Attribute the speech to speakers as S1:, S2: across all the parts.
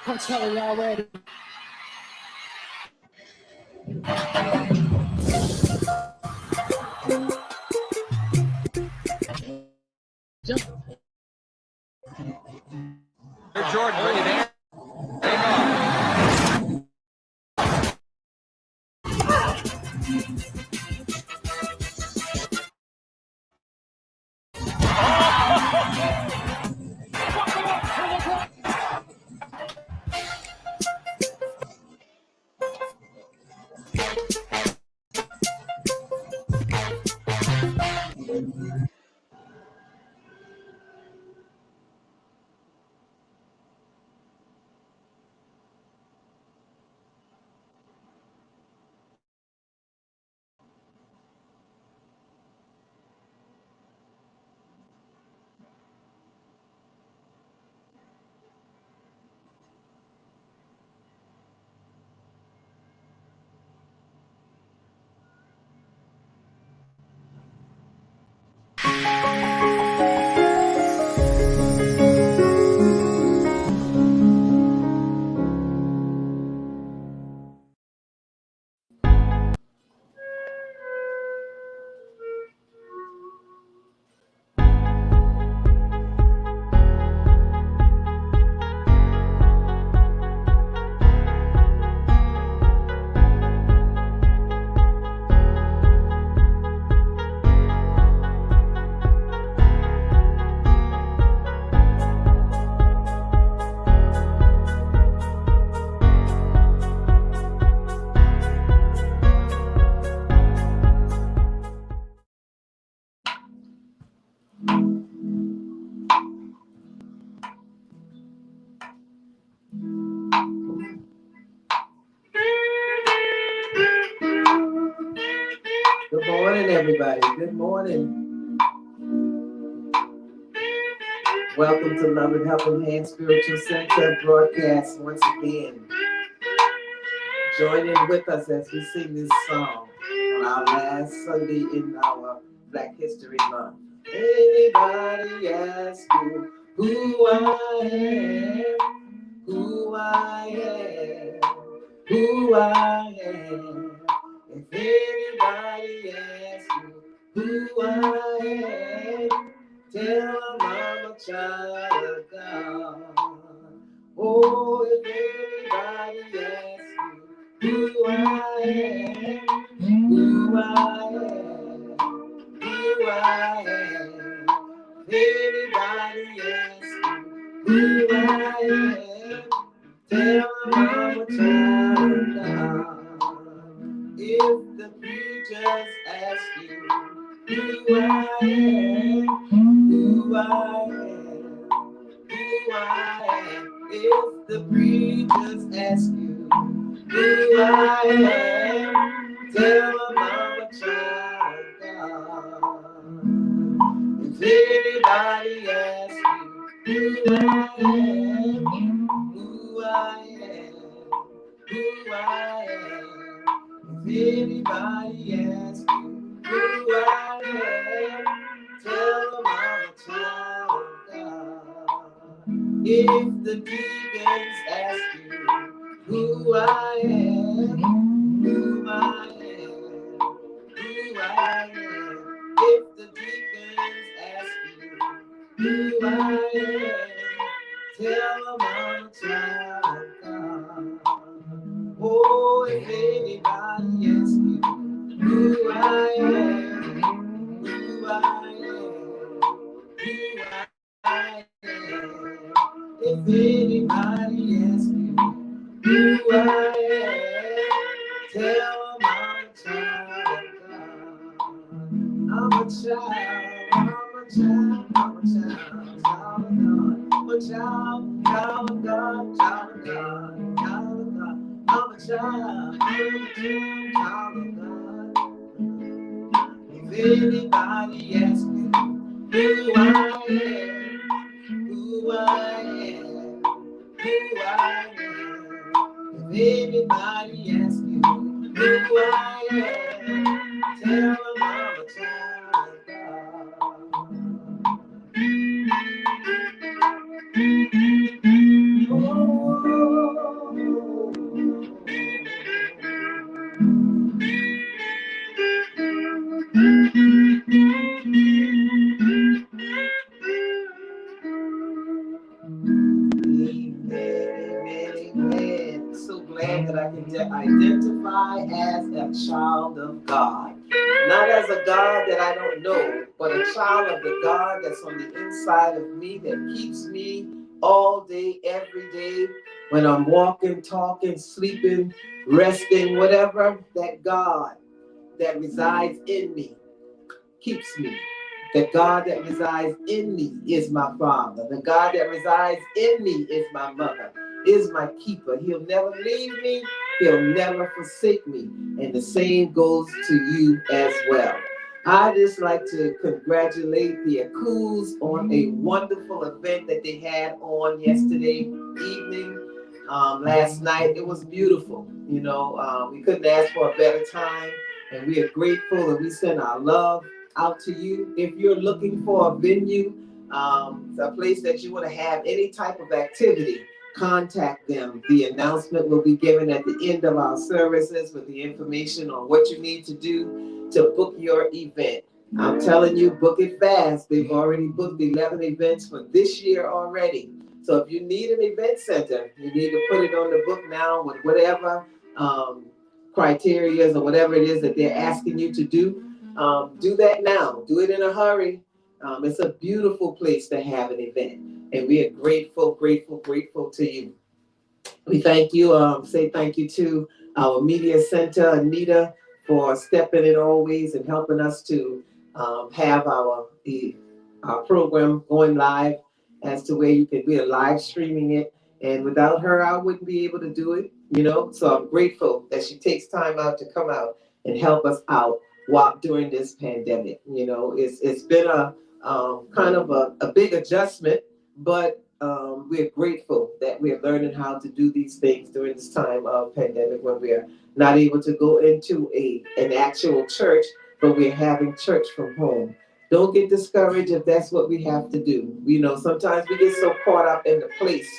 S1: I'm telling y'all already.
S2: Jordan, bring it in.
S3: Good morning, everybody. Good morning. Welcome to Love and Helping Hand Spiritual Center broadcast once again. Join in with us as we sing this song on our last Sunday in our Black History Month. Anybody ask you who I am, who I am, who I am? If anybody asks you who I am, tell them I'm a child of God. Oh, if anybody asks you who I am, who I am, who I am. If anybody asks you who I am, tell them I'm a child of God. If the preachers ask you who I am, who I am, who I am. If the preachers ask you who I am, tell them I'm a child of God. If anybody asks you who I am, who I am, who I am. If anybody asks you who I am, tell them I'm a child of God. If the deacons ask you who I am, who I am, who I am. If the deacons ask you who I am, tell them I'm a child of God. Oh, if anybody asks you who I am, who I am, who I am. If anybody asks you who I am, tell them I'm a child of God. I'm a child, I'm a child, I'm a child, child of God. I'm a child, child of God, child of God, child of God. I'm a child, child of God. If anybody asks me who I am, who I am, who I am. If anybody asks you who I am, tell them I'm a child of God. Amen. So glad that I can identify as a child of God. Not as a God that I don't know, but a child of the God that's on the inside of me that keeps me all day, every day, when I'm walking, talking, sleeping, resting, whatever, that God that resides in me keeps me. The God that resides in me is my Father. The God that resides in me is my mother, is my keeper. He'll never leave me. He'll never forsake me. And the same goes to you as well. I just like to congratulate the Akus on a wonderful event that they had on yesterday evening. Last night, it was beautiful. You know, we couldn't ask for a better time. And we are grateful and we send our love out to you. If you're looking for a venue, a place that you want to have any type of activity, contact them. The announcement will be given at the end of our services with the information on what you need to do to book your event. I'm telling you, book it fast. They've already booked 11 events for this year already. So if you need an event center, you need to put it on the book now with whatever criteria or whatever it is that they're asking you to do. Do that now. Do it in a hurry. It's a beautiful place to have an event. And we are grateful, grateful, grateful to you. We thank you. Say thank you to our media center, Anita, for stepping in always and helping us to have our program going live as to where we are live streaming it. And without her, I wouldn't be able to do it, you know. So I'm grateful that she takes time out to come out and help us out during this pandemic. You know, it's been a kind of a big adjustment, but we're grateful that we're learning how to do these things during this time of pandemic when we're not able to go into an actual church, but we're having church from home. Don't get discouraged if that's what we have to do. You know, sometimes we get so caught up in the place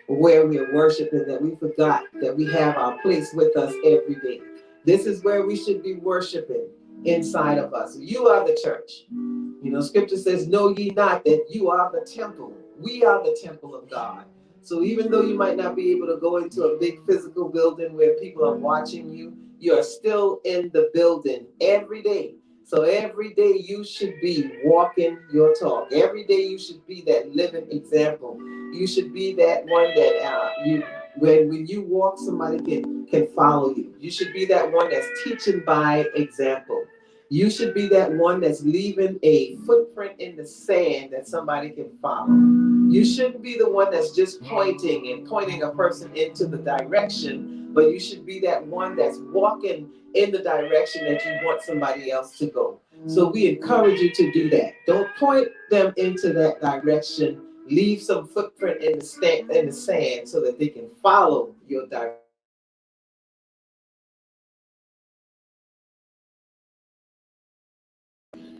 S3: where we're worshiping that we forgot that we have our place with us every day. This is where we should be worshiping inside of us. You are the church. You know, scripture says, know ye not that you are the temple. We are the temple of God. So even though you might not be able to go into a big physical building where people are watching you, you are still in the building every day. So every day you should be walking your talk. Every day you should be that living example. You should be that one that when you walk, somebody can follow you. You should be that one that's teaching by example. You should be that one that's leaving a footprint in the sand that somebody can follow. You shouldn't be the one that's just pointing a person into the direction, but you should be that one that's walking in the direction that you want somebody else to go. So we encourage you to do that. Don't point them into that direction. Leave some footprint in the sand so that they can follow your direction.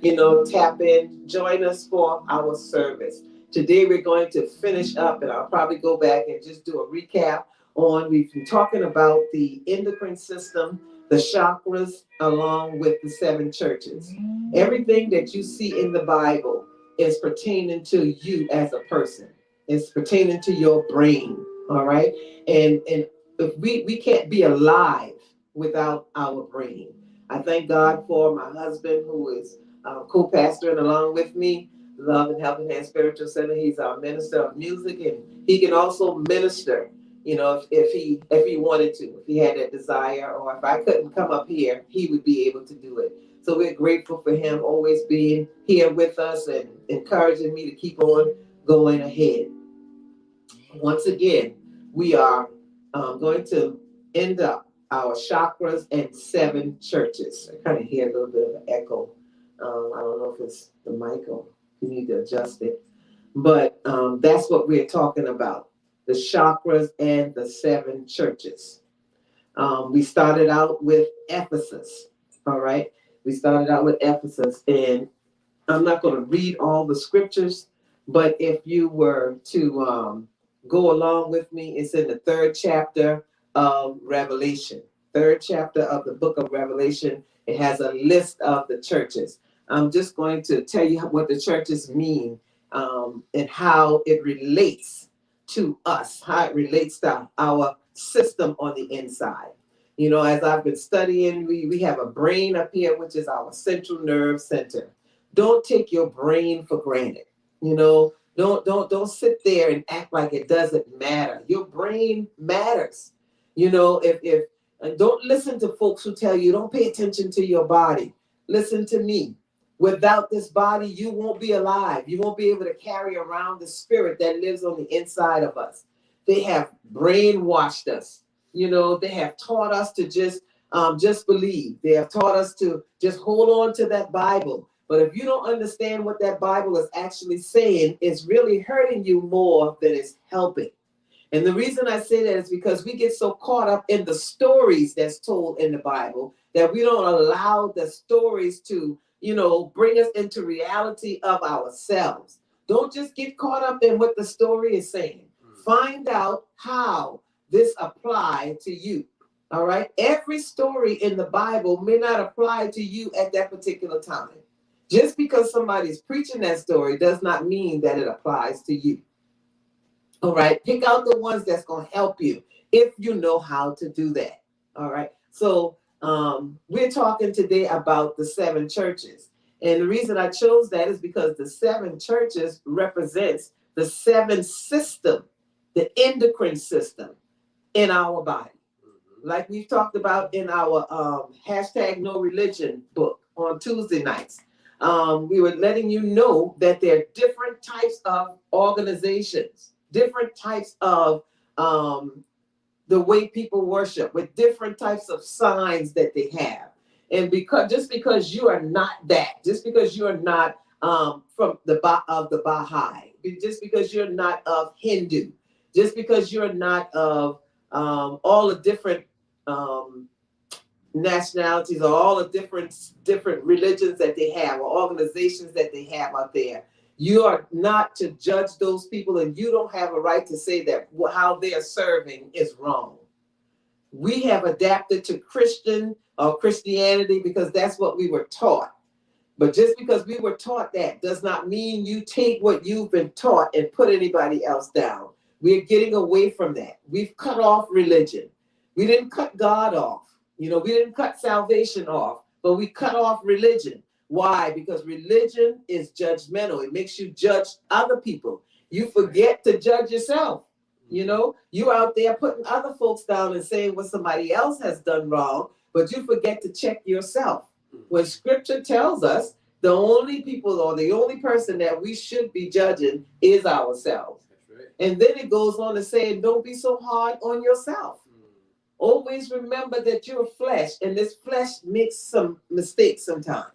S3: You know, tap in, join us for our service. Today we're going to finish up, and I'll probably go back and just do a recap on, we've been talking about the endocrine system, the chakras, along with the 7 churches. Everything that you see in the Bible is pertaining to you as a person. It's pertaining to your brain, all right? And if we can't be alive without our brain. I thank God for my husband who is co-pastoring along with me, Love and Helping Hand Spiritual Center. He's our minister of music, and he can also minister. You know, if he wanted to, if he had that desire, or if I couldn't come up here, he would be able to do it. So we're grateful for him always being here with us and encouraging me to keep on going ahead. Once again, we are going to end up our chakras and 7 churches. I kind of hear a little bit of an echo. I don't know if it's the mic or you need to adjust it. But that's what we're talking about, the chakras and the 7 churches. We started out with Ephesus, all right? We started out with Ephesus, and I'm not going to read all the scriptures, but if you were to go along with me, it's in the 3rd chapter of Revelation. 3rd chapter of the book of Revelation. It has a list of the churches. I'm just going to tell you what the churches mean, and how it relates to us, how it relates to our system on the inside. You know, as I've been studying, we have a brain up here, which is our central nerve center. Don't take your brain for granted. You know, don't sit there and act like it doesn't matter. Your brain matters. You know, if and don't listen to folks who tell you don't pay attention to your body. Listen to me. Without this body, you won't be alive. You won't be able to carry around the spirit that lives on the inside of us. They have brainwashed us. You know, they have taught us to just believe. They have taught us to just hold on to that Bible. But if you don't understand what that Bible is actually saying, it's really hurting you more than it's helping. And the reason I say that is because we get so caught up in the stories that's told in the Bible that we don't allow the stories to, you know, bring us into reality of ourselves. Don't just get caught up in what the story is saying. Find out how this applies to you. All right. Every story in the Bible may not apply to you at that particular time. Just because somebody's preaching that story does not mean that it applies to you. All right. Pick out the ones that's going to help you if you know how to do that. All right. So we're talking today about the 7 churches. And the reason I chose that is because the 7 churches represents the 7 system, the endocrine system in our body. Like we've talked about in our hashtag No Religion book on Tuesday nights. We were letting you know that there are different types of organizations, different types of the way people worship, with different types of signs that they have. And because you are not that, just because you are not from the Baha'i, just because you're not of Hindu, just because you're not of all the different nationalities or all the different religions that they have or organizations that they have out there. You are not to judge those people, and you don't have a right to say that how they are serving is wrong. We have adapted to Christianity because that's what we were taught. But just because we were taught that does not mean you take what you've been taught and put anybody else down. We're getting away from that. We've cut off religion. We didn't cut God off. You know, we didn't cut salvation off, but we cut off religion. Why? Because religion is judgmental. It makes you judge other people. You forget to judge yourself. You know, you out there putting other folks down and saying what somebody else has done wrong, but you forget to check yourself. When scripture tells us the only people or the only person that we should be judging is ourselves. That's right. And then it goes on to say, don't be so hard on yourself. Always remember that you're flesh, and this flesh makes some mistakes sometimes.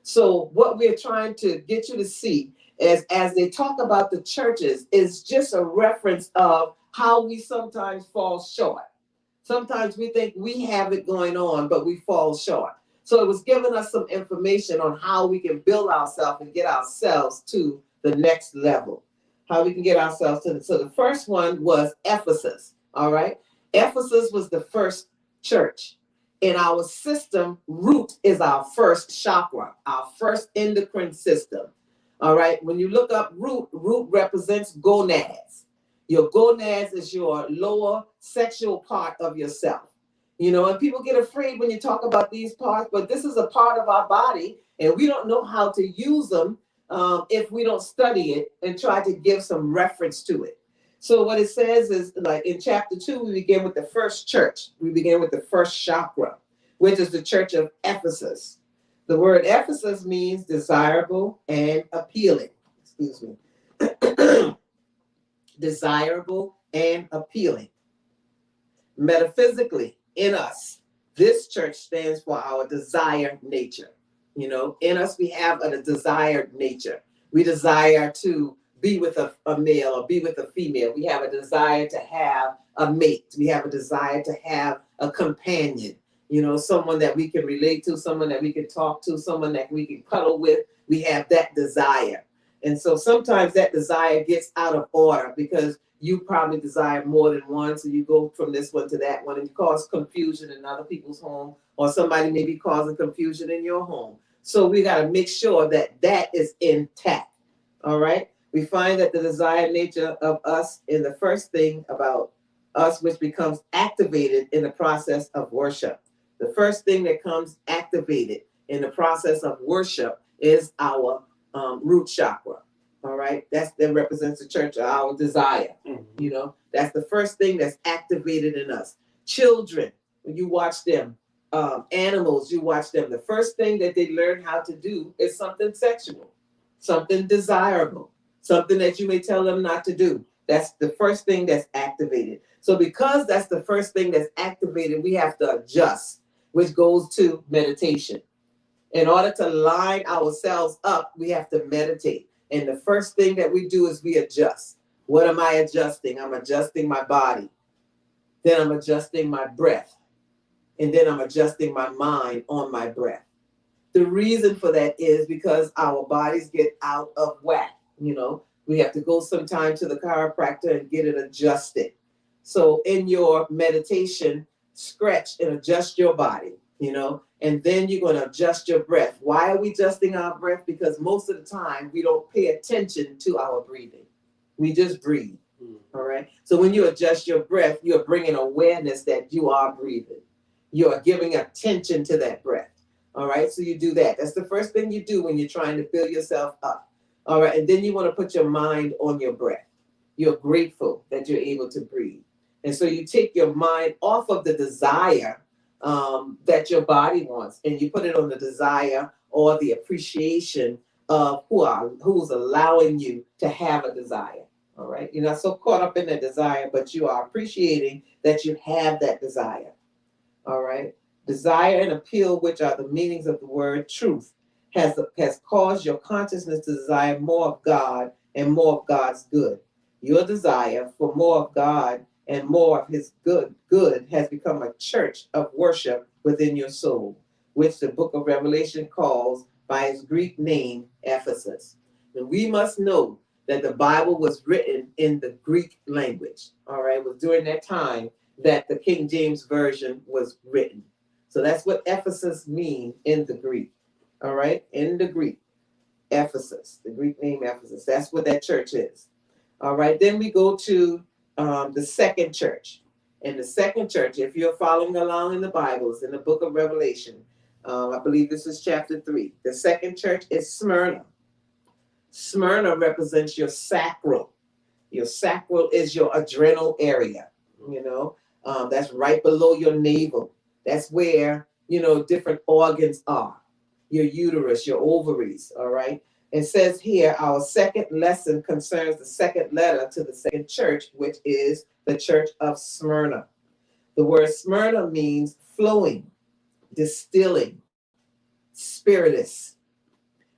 S3: So what we're trying to get you to see is, as they talk about the churches, is just a reference of how we sometimes fall short. Sometimes we think we have it going on, but we fall short. So it was giving us some information on how we can build ourselves and get ourselves to the next level. How we can get ourselves to so the first one was Ephesus. All right. Ephesus was the first church. In our system, root is our first chakra, our first endocrine system. All right. When you look up root, root represents gonads. Your gonads is your lower sexual part of yourself. You know, and people get afraid when you talk about these parts, but this is a part of our body, and we don't know how to use them if we don't study it and try to give some reference to it. So what it says is, like in chapter 2, we begin with the first church. We begin with the first chakra, which is the church of Ephesus. The word Ephesus means desirable and appealing. Excuse me. Desirable and appealing. Metaphysically, in us, this church stands for our desired nature. You know, in us, we have a desired nature. We desire to be with a male or be with a female. We have a desire to have a mate. We have a desire to have a companion. You know, someone that we can relate to, someone that we can talk to, someone that we can cuddle with. We have that desire. And so sometimes that desire gets out of order because you probably desire more than one. So you go from this one to that one and you cause confusion in other people's home, or somebody may be causing confusion in your home. So we got to make sure that that is intact. All right. We find that the desired nature of us in the first thing about us, which becomes activated in the process of worship. The first thing that comes activated in the process of worship is our root chakra. All right, that represents the church of our desire. You know, that's the first thing that's activated in us. Children, when you watch them, animals, you watch them. The first thing that they learn how to do is something sexual, something desirable, something that you may tell them not to do. That's the first thing that's activated. So because that's the first thing that's activated, we have to adjust, which goes to meditation. In order to line ourselves up, we have to meditate. And the first thing that we do is we adjust. What am I adjusting? I'm adjusting my body. Then I'm adjusting my breath. And then I'm adjusting my mind on my breath. The reason for that is because our bodies get out of whack. You know, we have to go sometime to the chiropractor and get it adjusted. So in your meditation, stretch and adjust your body, you know, and then you're going to adjust your breath. Why are we adjusting our breath? Because most of the time we don't pay attention to our breathing. We just breathe. All right. So when you adjust your breath, you're bringing awareness that you are breathing. You are giving attention to that breath. All right. So you do that. That's the first thing you do when you're trying to fill yourself up. All right. And then you want to put your mind on your breath. You're grateful that you're able to breathe. And so you take your mind off of the desire that your body wants, and you put it on the desire or the appreciation of who's allowing you to have a desire. All right. You're not so caught up in that desire, but you are appreciating that you have that desire. All right. Desire and appeal, which are the meanings of the word truth, has caused your consciousness to desire more of God and more of God's good. Your desire for more of God and more of his good has become a church of worship within your soul, which the book of Revelation calls by its Greek name, Ephesus. And we must know that the Bible was written in the Greek language. All right. It was during that time that the King James Version was written. So that's what Ephesus means in the Greek. All right. In the Greek, Ephesus, the Greek name Ephesus. That's what that church is. All right. Then we go to the second church. And the second church, if you're following along in the Bibles, in the book of Revelation, I believe this is chapter 3. The second church is Smyrna. Smyrna represents your sacral. Your sacral is your adrenal area. You know, that's right below your navel. That's where, you know, different organs are. Your uterus, your ovaries. All right. It says here, our second lesson concerns the second letter to the second church, which is the Church of Smyrna. The word Smyrna means flowing, distilling, spiritus.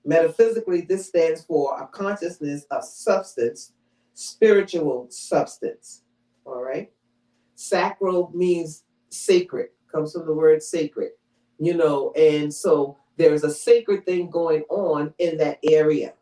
S3: Metaphysically, this stands for a consciousness of substance, spiritual substance. All right. Sacral means sacred, comes from the word sacred, you know, and so there's a sacred thing going on in that area.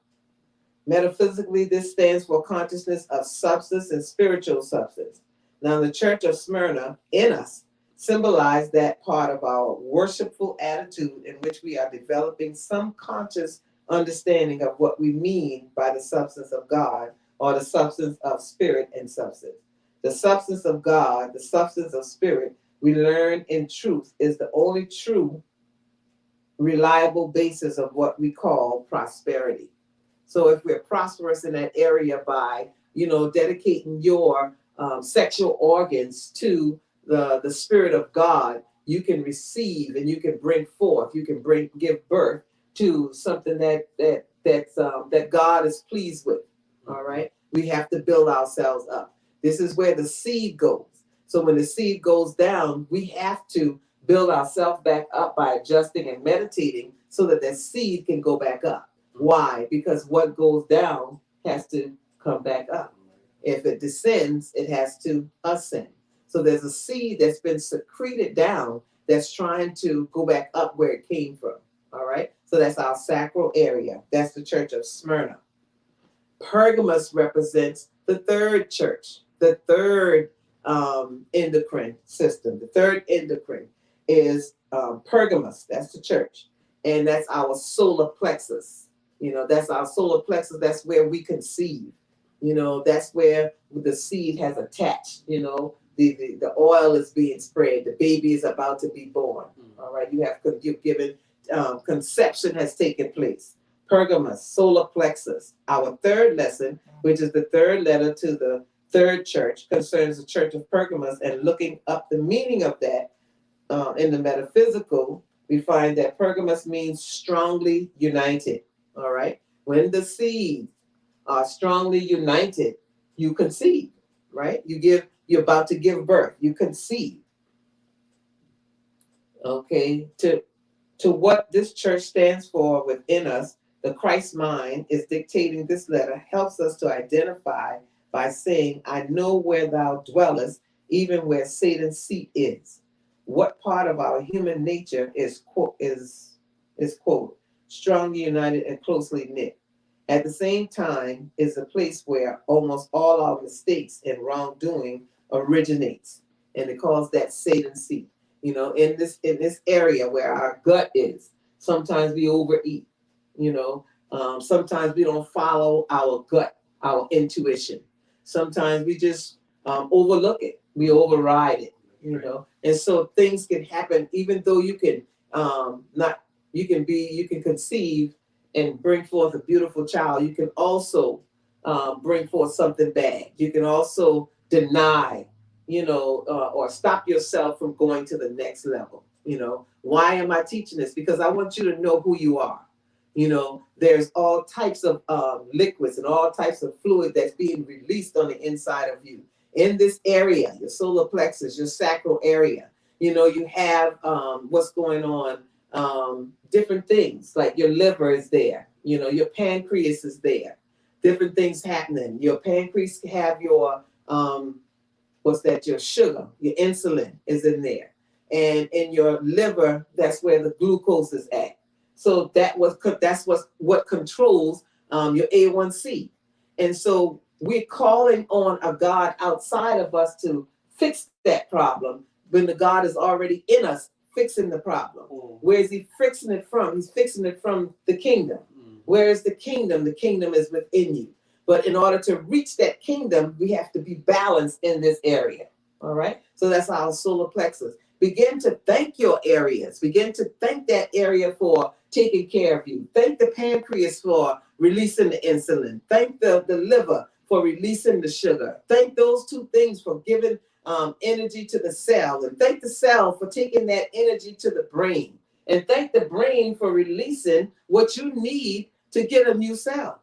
S3: Metaphysically, this stands for consciousness of substance and spiritual substance. Now, the Church of Smyrna in us symbolized that part of our worshipful attitude in which we are developing some conscious understanding of what we mean by the substance of God, or the substance of spirit and substance. The substance of God, the substance of spirit, we learn in truth is the only true, reliable basis of what we call prosperity. So if we're prosperous in that area by, you know, dedicating your sexual organs to the Spirit of God, you can receive and you can bring forth, you can give birth to something that God is pleased with. All right. We have to build ourselves up. This is where the seed goes. So when the seed goes down, we have to build ourselves back up by adjusting and meditating so that the seed can go back up. Why? Because what goes down has to come back up. If it descends, it has to ascend. So there's a seed that's been secreted down that's trying to go back up where it came from. All right. So that's our sacral area. That's the Church of Smyrna. Pergamos represents the third church. the third endocrine system. The third endocrine is Pergamos. That's the church. And that's our solar plexus. That's our solar plexus. That's where we conceive. That's where the seed has attached. The oil is being spread. The baby is about to be born. All right. You've given, conception has taken place. Pergamos, solar plexus. Our third lesson, which is the third letter to the third church, concerns the church of Pergamos, and looking up the meaning of that in the metaphysical, we find that Pergamos means strongly united. All right. When the seeds are strongly united, you conceive, right? You're about to give birth. You conceive. Okay. To what this church stands for within us, the Christ mind is dictating this letter, helps us to identify by saying, I know where thou dwellest, even where Satan's seat is. What part of our human nature is quote, strongly united and closely knit? At the same time, is a place where almost all our mistakes and wrongdoing originates. And it calls that Satan's seat. In this area where our gut is, sometimes we overeat. Sometimes we don't follow our gut, our intuition. Sometimes we just overlook it. We override it. And so things can happen, even though you can you can conceive and bring forth a beautiful child. You can also bring forth something bad. You can also deny, or stop yourself from going to the next level. Why am I teaching this? Because I want you to know who you are. There's all types of liquids and all types of fluid that's being released on the inside of you. In this area, your solar plexus, your sacral area, you have what's going on, different things, like your liver is there, your pancreas is there, different things happening. Your pancreas have your, your sugar, your insulin is in there. And in your liver, that's where the glucose is at. So that's what controls your A1C. And so we're calling on a God outside of us to fix that problem when the God is already in us fixing the problem. Where is he fixing it from? He's fixing it from the kingdom. Where is the kingdom? The kingdom is within you. But in order to reach that kingdom, we have to be balanced in this area. All right? So that's our solar plexus. Begin to thank your areas. Begin to thank that area for taking care of you. Thank the pancreas for releasing the insulin. Thank the liver for releasing the sugar. Thank those two things for giving energy to the cell. And thank the cell for taking that energy to the brain. And thank the brain for releasing what you need to get a new cell.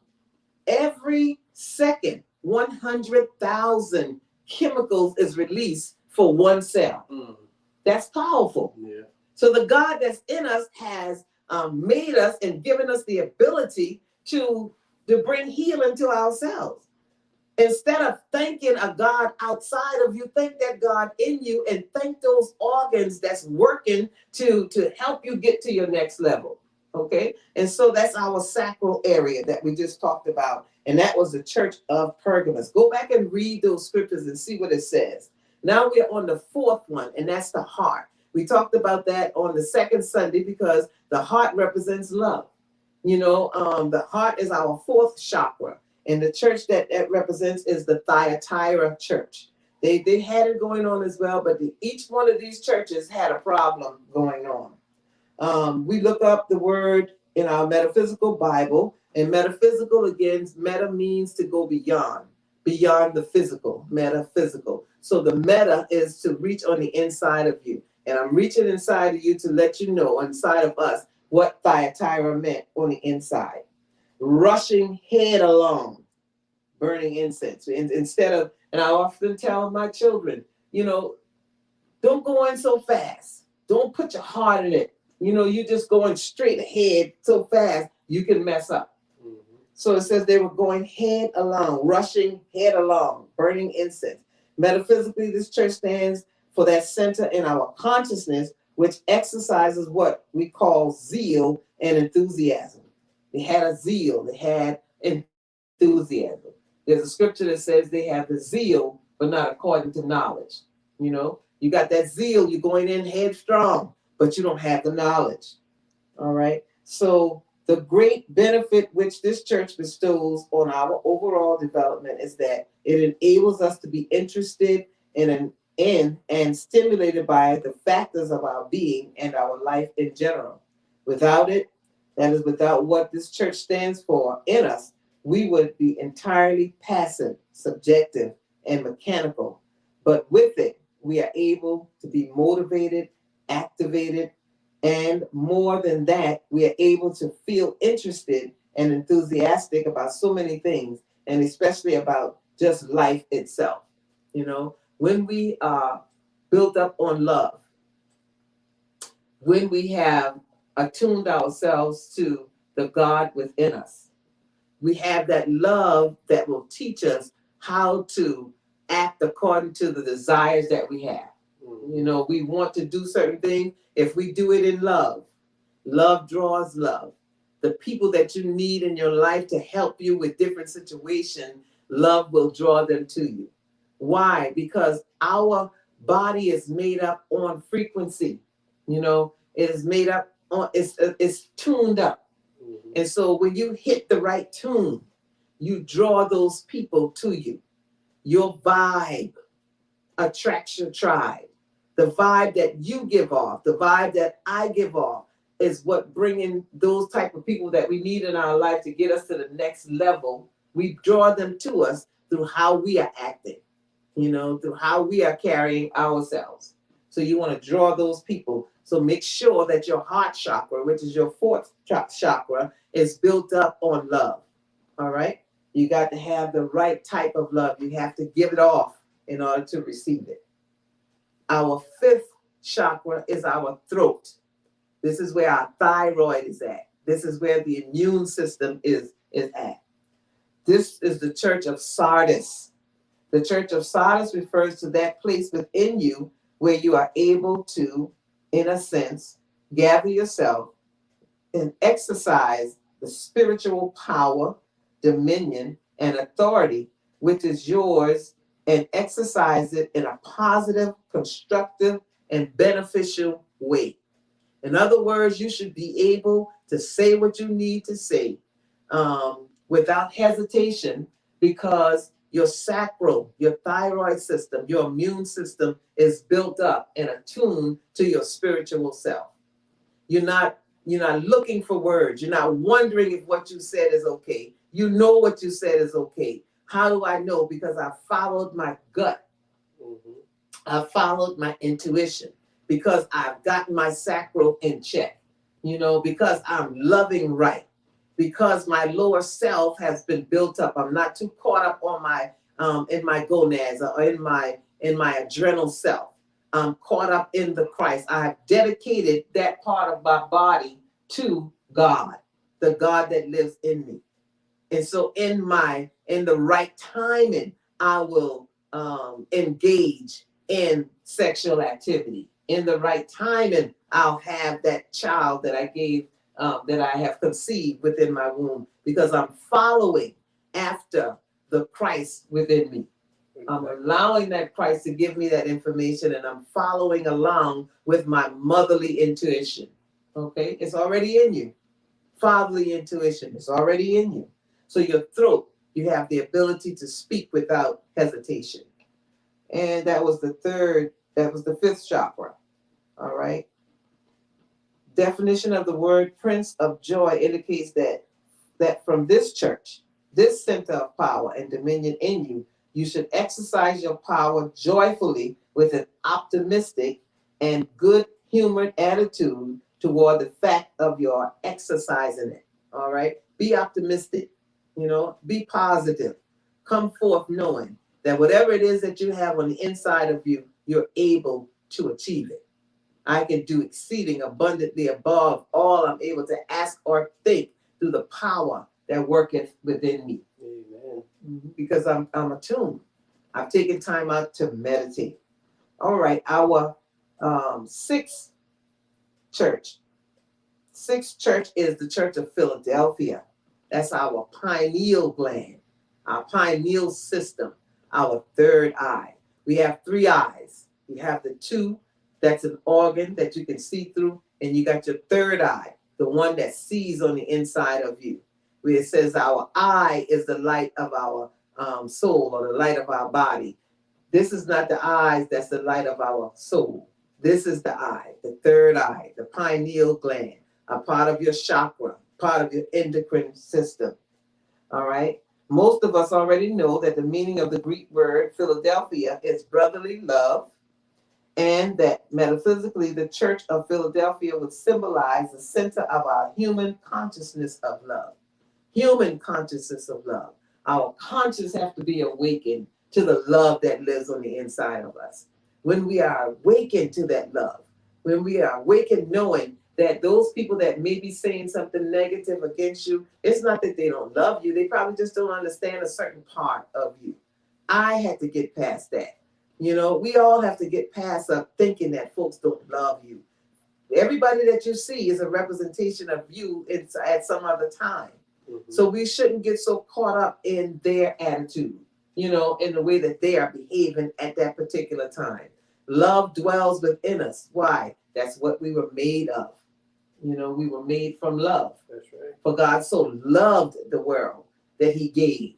S3: Every second, 100,000 chemicals is released for one cell. That's powerful. Yeah. So the God that's in us has made us and given us the ability to bring healing to ourselves. Instead of thanking a God outside of you, thank that God in you, and thank those organs that's working to help you get to your next level. Okay? And so that's our sacral area that we just talked about. And that was the Church of Pergamos. Go back and read those scriptures and see what it says. Now we're on the fourth one, and that's the heart. We talked about that on the second Sunday because the heart represents love. The heart is our fourth chakra. And the church that represents is the Thyatira church. They had it going on as well, but each one of these churches had a problem going on. We look up the word in our metaphysical Bible, and metaphysical, again, meta means to go beyond the physical, metaphysical. So the meta is to reach on the inside of you. And I'm reaching inside of you to let you know, inside of us, what Thyatira meant on the inside. Rushing head along, burning incense. Instead of, and I often tell my children, don't go in so fast. Don't put your heart in it. You're just going straight ahead so fast, you can mess up. Mm-hmm. So it says they were going head along, rushing head along, burning incense. Metaphysically, this church stands for that center in our consciousness, which exercises what we call zeal and enthusiasm. They had a zeal, they had enthusiasm. There's a scripture that says they have the zeal but not according to knowledge. You know, you got that zeal, you're going in headstrong, but you don't have the knowledge. All right. So the great benefit which this church bestows on our overall development is that it enables us to be interested in and stimulated by the factors of our being and our life in general. Without it, that is, without what this church stands for in us, we would be entirely passive, subjective, and mechanical. But with it, we are able to be motivated, activated, and more than that, we are able to feel interested and enthusiastic about so many things, and especially about just life itself. You know, when we are built up on love, when we have attuned ourselves to the God within us, we have that love that will teach us how to act according to the desires that we have. You know, we want to do certain things. If we do it in love, love draws love. The people that you need in your life to help you with different situations, love will draw them to you. Why? Because our body is made up on frequency. You know, it is made up on, it's tuned up. And so when you hit the right tune, you draw those people to you. Your vibe attracts your tribe. The vibe that you give off, the vibe that I give off, is what bringing those type of people that we need in our life to get us to the next level. We draw them to us through how we are acting, you know, through how we are carrying ourselves. So you want to draw those people. So make sure that your heart chakra, which is your fourth chakra, is built up on love. All right? You got to have the right type of love. You have to give it off in order to receive it. Our fifth chakra is our throat. This is where our thyroid is at. This is where the immune system is at. This is the Church of Sardis. The Church of Sardis refers to that place within you where you are able to, in a sense, gather yourself and exercise the spiritual power, dominion, and authority which is yours, and exercise it in a positive, constructive, and beneficial way. In other words, you should be able to say what you need to say without hesitation, because your sacral, your thyroid system, your immune system is built up and attuned to your spiritual self. You're not looking for words. You're not wondering if what you said is okay. You know what you said is okay. How do I know? Because I followed my gut. I followed my intuition, because I've gotten my sacral in check, you know, because I'm loving right, because my lower self has been built up. I'm not too caught up on my in my gonads or in my adrenal self. I'm caught up in the Christ. I have dedicated that part of my body to God, the God that lives in me. And so in the right timing, I will engage in sexual activity. In the right timing, I'll have that child that I gave, that I have conceived within my womb, because I'm following after the Christ within me. I'm allowing that Christ to give me that information, and I'm following along with my motherly intuition. Okay, it's already in you. Fatherly intuition is already in you. So your throat, you have the ability to speak without hesitation. And that was the fifth chakra. All right. Definition of the word Prince of Joy indicates that from this church, this center of power and dominion in you, you should exercise your power joyfully with an optimistic and good-humored attitude toward the fact of your exercising it. All right? Be optimistic, you know, be positive. Come forth knowing that whatever it is that you have on the inside of you, you're able to achieve it. I can do exceeding abundantly above all I'm able to ask or think through the power that worketh within me. Amen. Because I'm attuned. I've taken time out to meditate. All right, our sixth church. Sixth church is the Church of Philadelphia. That's our pineal gland, our pineal system, our third eye. We have three eyes. You have the two, that's an organ that you can see through, and you got your third eye, the one that sees on the inside of you. Where it says our eye is the light of our soul, or the light of our body. This is not the eyes, that's the light of our soul. This is the eye, the third eye, the pineal gland, a part of your chakra, part of your endocrine system. All right. Most of us already know that the meaning of the Greek word Philadelphia is brotherly love, and that metaphysically the Church of Philadelphia would symbolize the center of our human consciousness of love. Human consciousness of love. Our conscience have to be awakened to the love that lives on the inside of us. When we are awakened to that love, when we are awakened knowing that those people that may be saying something negative against you, it's not that they don't love you, they probably just don't understand a certain part of you. I had to get past that. You know, we all have to get past thinking that folks don't love you. Everybody that you see is a representation of you at some other time. Mm-hmm. So we shouldn't get so caught up in their attitude, you know, in the way that they are behaving at that particular time. Love dwells within us. Why? That's what we were made of. You know, we were made from love. That's right. For God so loved the world that he gave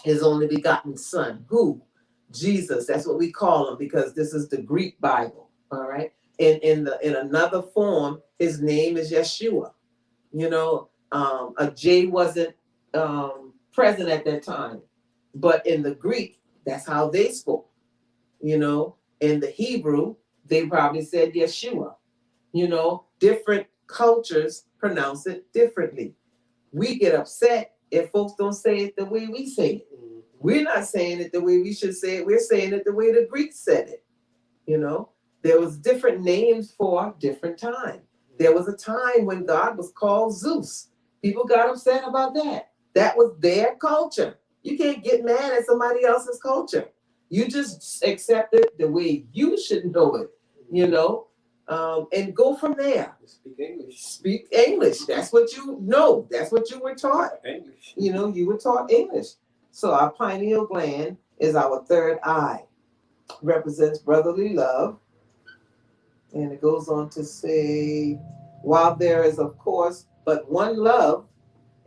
S3: his only begotten son. Who? Jesus. That's what we call him, because this is the Greek Bible. All right. In another form, his name is Yeshua. You know, a J wasn't present at that time, but in the Greek, that's how they spoke. You know, in the Hebrew, they probably said Yeshua. You know, different cultures pronounce it differently. We get upset if folks don't say it the way we say it. We're not saying it the way we should say it. We're saying it the way the Greeks said it. You know, there was different names for different time. There was a time when God was called Zeus. People got upset about that. That was their culture. You can't get mad at somebody else's culture. You just accept it the way you should know it, you know, and go from there.
S4: Speak English.
S3: Speak English. That's what you know. That's what you were taught.
S4: English.
S3: You know, you were taught English. So our pineal gland is our third eye. Represents brotherly love. And it goes on to say, while there is, of course, but one love,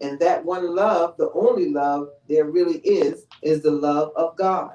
S3: and that one love, the only love there really is the love of God.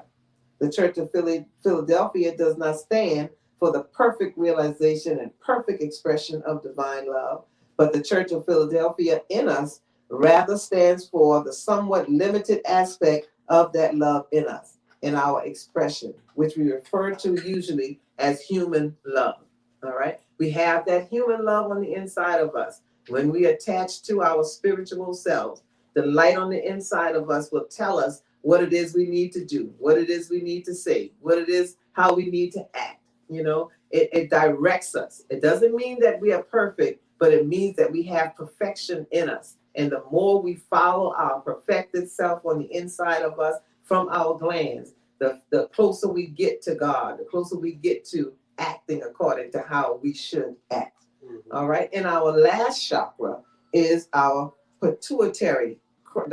S3: The Church of Philadelphia does not stand for the perfect realization and perfect expression of divine love, but the Church of Philadelphia in us rather stands for the somewhat limited aspect of that love in us, in our expression, which we refer to usually as human love. All right? We have that human love on the inside of us. When we attach to our spiritual selves, the light on the inside of us will tell us what it is we need to do, what it is we need to say, what it is, how we need to act. You know, it directs us. It doesn't mean that we are perfect, but it means that we have perfection in us. And the more we follow our perfected self on the inside of us from our glands, the closer we get to God, the closer we get to acting according to how we should act. Mm-hmm. All right. And our last chakra is our pituitary,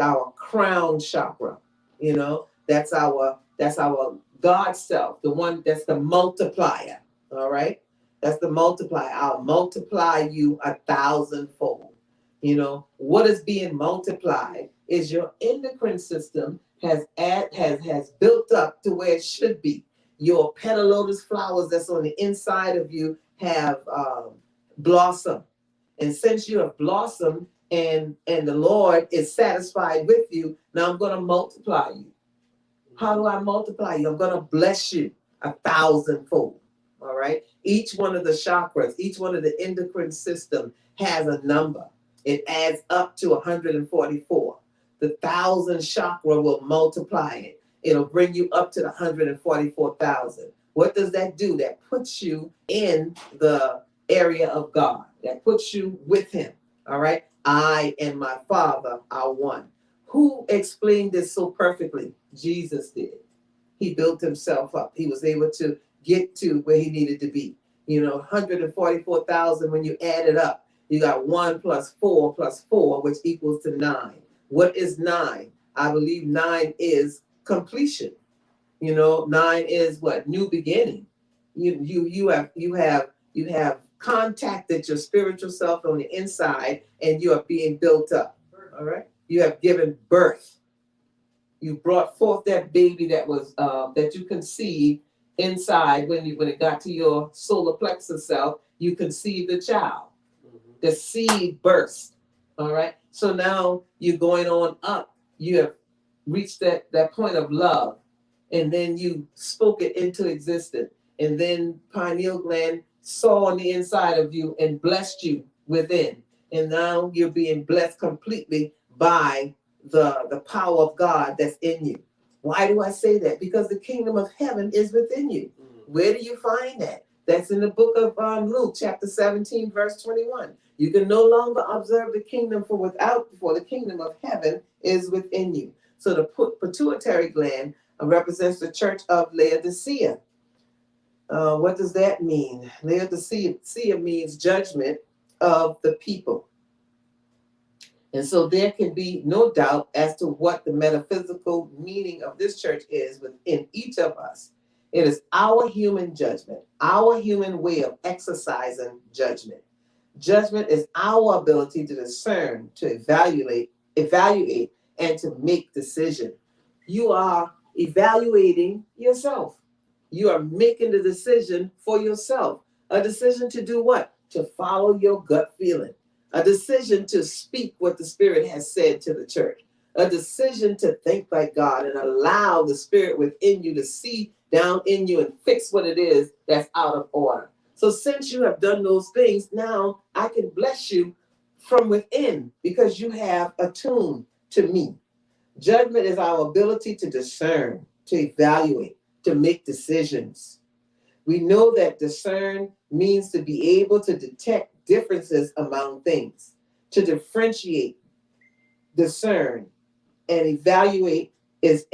S3: our crown chakra. You know, that's our God self, the one that's the multiplier. All right. That's the multiplier. I'll multiply you 1,000-fold. You know, what is being multiplied is your endocrine system has built up to where it should be. Your petalotus flowers that's on the inside of you have blossomed. And since you have blossomed and the Lord is satisfied with you, now I'm going to multiply you. How do I multiply you? I'm going to bless you 1,000-fold. All right. Each one of the chakras, each one of the endocrine system has a number. It adds up to 144. The 1,000 chakra will multiply it. It'll bring you up to the 144,000. What does that do? That puts you in the area of God. That puts you with him. All right. I and my Father are one. Who explained this so perfectly? Jesus did. He built himself up. He was able to get to where he needed to be. You know, 144,000, when you add it up, you got 1 + 4 + 4, which equals to 9. What is 9? I believe 9 is completion. 9 is what? New beginning. You have contacted your spiritual self on the inside, and you are being built up. All right. You have given birth. You brought forth that baby that was that you conceived inside when it got to your solar plexus self. You conceived the child. The seed burst. All right. So now you're going on up. You have reached that point of love, and then you spoke it into existence. And then pineal gland saw on the inside of you and blessed you within. And now you're being blessed completely by the power of God that's in you. Why do I say that? Because the kingdom of heaven is within you. Where do you find that? That's in the book of Luke, chapter 17, verse 21. You can no longer observe the kingdom for the kingdom of heaven is within you. So the pituitary gland represents the church of Laodicea. What does that mean? Laodicea means judgment of the people. And so there can be no doubt as to what the metaphysical meaning of this church is within each of us. It is our human judgment, our human way of exercising judgment. Judgment is our ability to discern, to evaluate, and to make decision. You are evaluating yourself. You are making the decision for yourself. A decision to do what? To follow your gut feeling. A decision to speak what the Spirit has said to the church. A decision to think like God and allow the Spirit within you to see down in you and fix what it is that's out of order. So since you have done those things, now I can bless you from within because you have attuned to me. Judgment is our ability to discern, to evaluate, to make decisions. We know that discern means to be able to detect differences among things, to differentiate, discern, and evaluate is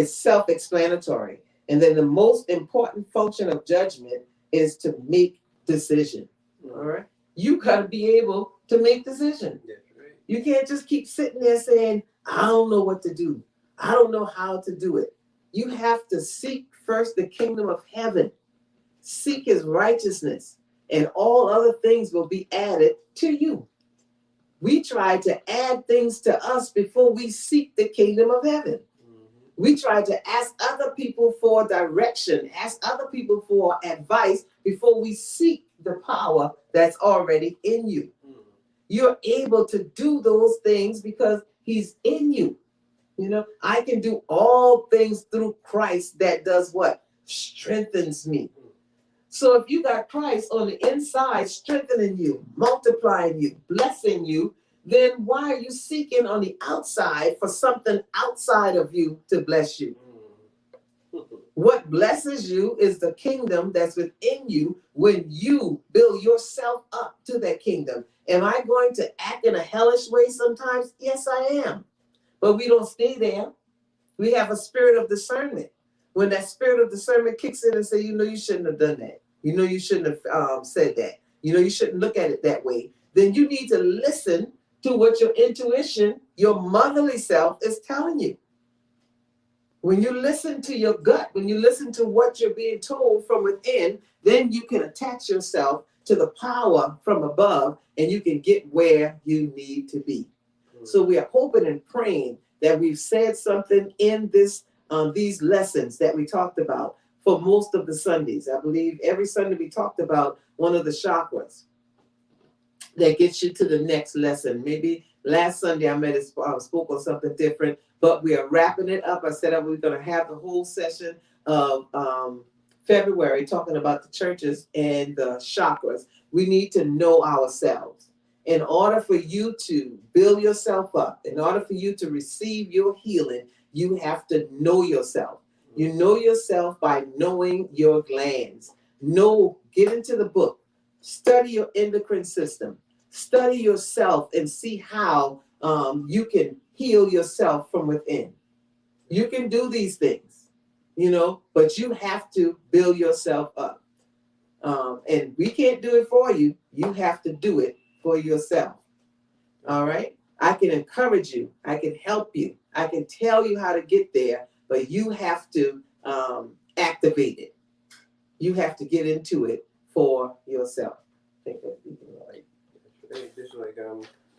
S3: self-explanatory. And then the most important function of judgment is to make decision. All right. You got to be able to make decision. That's right. You can't just keep sitting there saying, I don't know what to do. I don't know how to do it. You have to seek first the kingdom of heaven. Seek his righteousness, and all other things will be added to you. We try to add things to us before we seek the kingdom of heaven. We try to ask other people for direction, ask other people for advice before we seek the power that's already in you. You're able to do those things because he's in you. I can do all things through Christ that does what? Strengthens me. So if you got Christ on the inside strengthening you, multiplying you, blessing you, then why are you seeking on the outside for something outside of you to bless you? What blesses you is the kingdom that's within you when you build yourself up to that kingdom. Am I going to act in a hellish way sometimes? Yes, I am. But we don't stay there. We have a spirit of discernment. When that spirit of discernment kicks in and say, you shouldn't have done that. You shouldn't have said that. You shouldn't look at it that way. Then you need to listen to what your intuition, your motherly self is telling you. When you listen to your gut, when you listen to what you're being told from within, then you can attach yourself to the power from above and you can get where you need to be. So we are hoping and praying that we've said something in these lessons that we talked about for most of the Sundays. I believe every Sunday we talked about one of the chakras that gets you to the next lesson. Maybe last Sunday I spoke on something different, but we are wrapping it up. I said that we're going to have the whole session of February talking about the churches and the chakras. We need to know ourselves. In order for you to build yourself up, in order for you to receive your healing, you have to know yourself. You know yourself by knowing your glands. Get into the book. Study your endocrine system. Study yourself and see how you can heal yourself from within. You can do these things, but you have to build yourself up. And we can't do it for you. You have to do it for yourself. All right? I can encourage you. I can help you. I can tell you how to get there, but you have to activate it. You have to get into it for yourself. I think that'd be right.
S4: Just like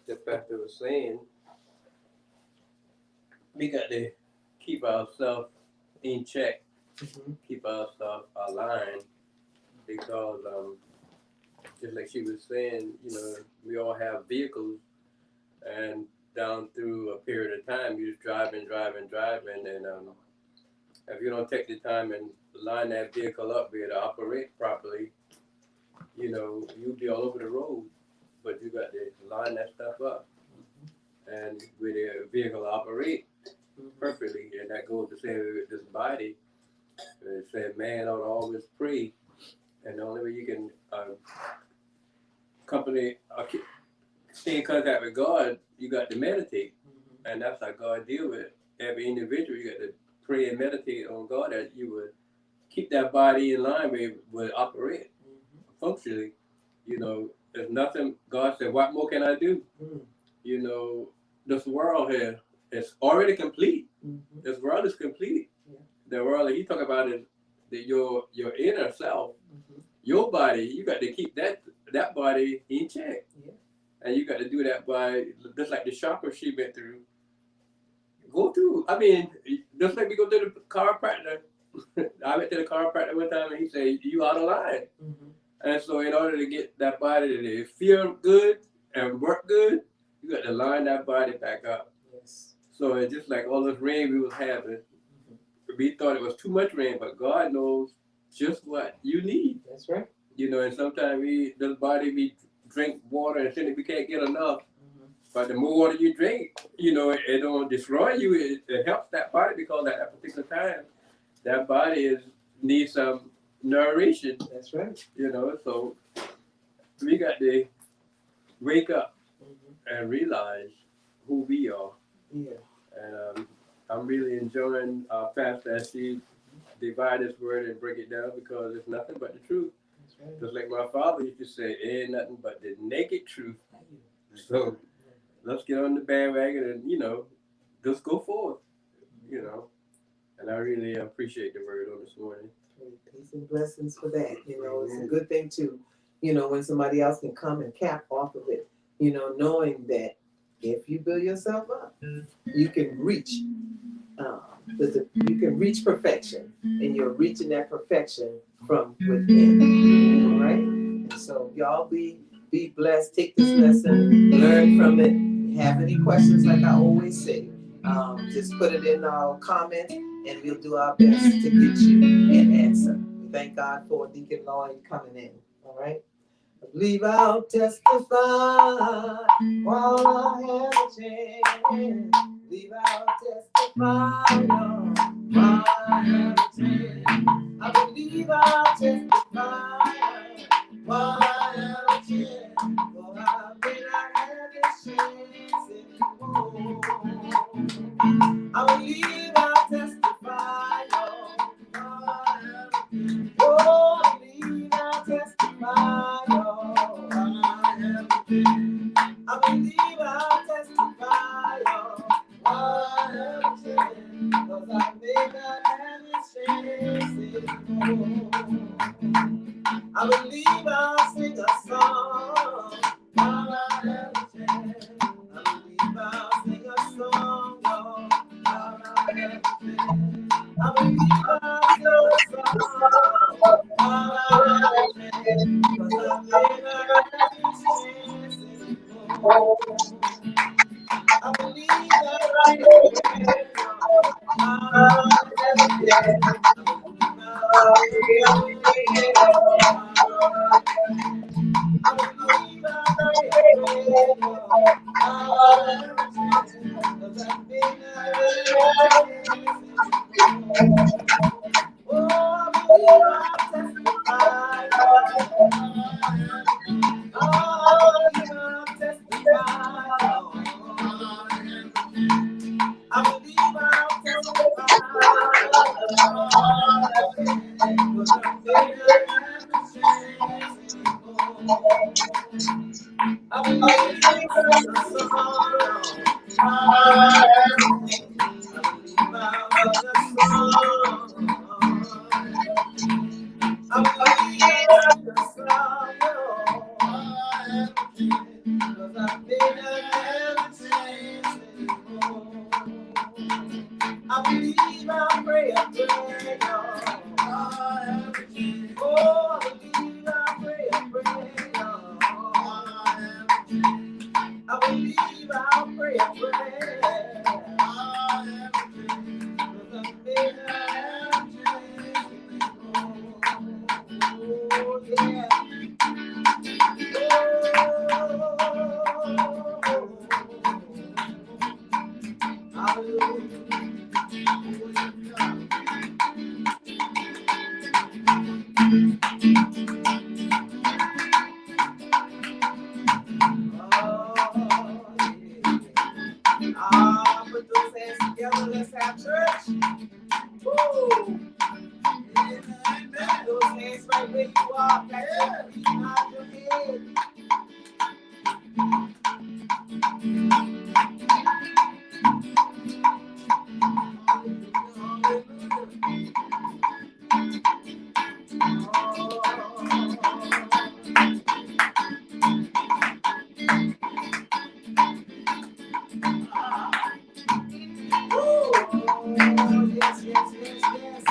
S4: the pastor was saying, we got to keep ourselves in check, keep ourselves aligned, because just like she was saying, we all have vehicles, and down through a period of time, you're just driving, and if you don't take the time and line that vehicle up, be able to operate properly, you'll be all over the road. But you got to line that stuff up, and with the vehicle operate perfectly, and that goes to say with this body. It said man ought to always pray, and the only way you can stay in contact with God, you got to meditate, and that's how God deal with every individual. You got to pray and meditate on God, that you would keep that body in line where it would operate functionally. There's nothing. God said, "What more can I do?" This world here is already complete. This world is complete. The world that He talk about is your inner self, your body. You got to keep that body in check, and you got to do that by just like the chakra she went through. Go through. I mean, just like we go to the chiropractor. I went to the chiropractor one time, and he said, "You out of line." And so, in order to get that body to feel good and work good, you got to line that body back up. Yes. So it's just like all this rain we was having. We thought it was too much rain, but God knows just what you need. That's right. And sometimes we drink water and think we can't get enough. But the more water you drink, it don't destroy you. It helps that body, because at that particular time, that body needs some nourishment. That's right. So we got to wake up and realize who we are. Yeah. And I'm really enjoying our pastor as she divide this word and break it down, because it's nothing but the truth. That's right. Just like my father used to say, it ain't nothing but the naked truth. So let's get on the bandwagon and, just go forward, And I really appreciate the word on this morning. Peace and blessings for that. It's a good thing too, when somebody else can come and cap off of it, knowing that if you build yourself up, you can reach perfection, and you're reaching that perfection from within. All right? And so y'all be blessed. Take this lesson, learn from it. If you have any questions, like I always say, just put it in our comments, and we'll do our best to get you an answer. We thank God for Deacon Lloyd coming in. All right? I believe I'll testify while I have a chance. I believe I'll testify while I have a chance. I believe I'll testify while I have a chance. For I may not have this chance anymore. I believe I'll testify while I have a chance. Oh, I believe I'll testify while I have a chance. I believe I'll testify while I have a chance. 'Cause I may not have this chance anymore. I believe I'll sing a song while I have a chance. I believe I'll sing a song while I have a chance. I believe I'll sing a song while I have a chance. 'Cause I may not have this chance anymore. I believe I'll sing a chance while I have a chance. I
S3: may not have a chance anymore. I believe I'll pray, I pray, Lord. Oh, I believe I'll pray, I pray, Lord. I believe I'll pray, I pray. Put those hands together, let's have church. Woo! Amen. Those hands right where you are, pat your feet, nod your head. Yes, yes, yes, yes.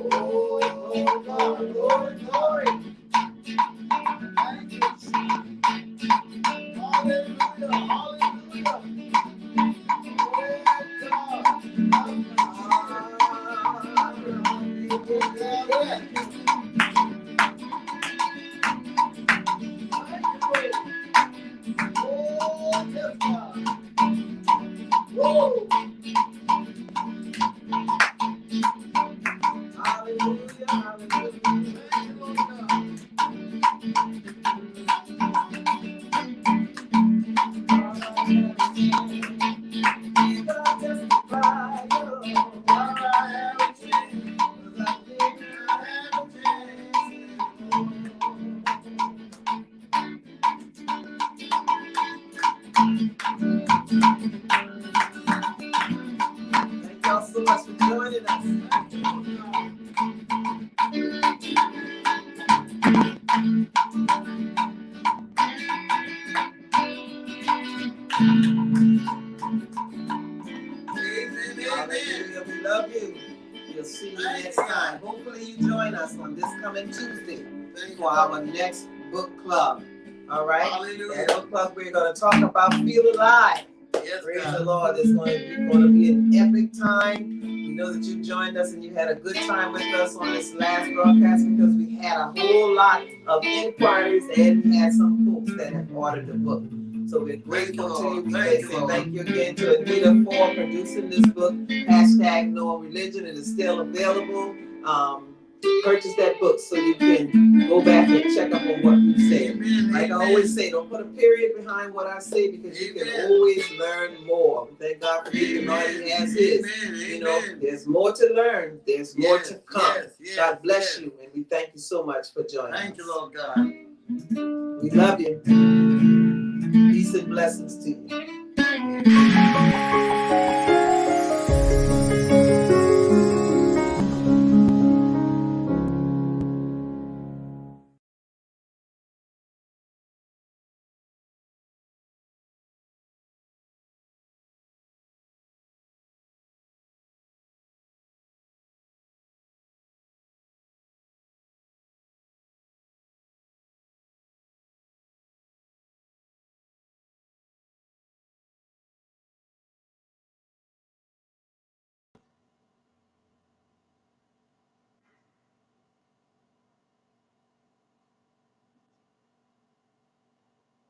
S3: Oh, glory, glory, glory. Thank you. Hallelujah, hallelujah. Thank y'all so much for joining us. Hallelujah. We love you. We'll see you next time. Hopefully you join us on this coming Tuesday for our next book club. All right? Hallelujah. At book club, we're going to talk about Feel Alive. Yes, praise God. The Lord. It's going to be an epic time. We know that you joined us and you had a good time with us on this last broadcast because we had a whole lot of inquiries and we had some folks that have ordered the book. So we're grateful to you. We say thank you again to Anita for producing this book. Hashtag No Religion. It is still available. Purchase that book so you can go back and check up on what we said. Like I always say, don't put a period behind what I say because you can always learn more. Thank God for you. All He has is. You know, there's more to learn. There's more to come. God bless you, and we thank you so much for joining us. Thank you, Lord God. We love you. Peace and blessings to you.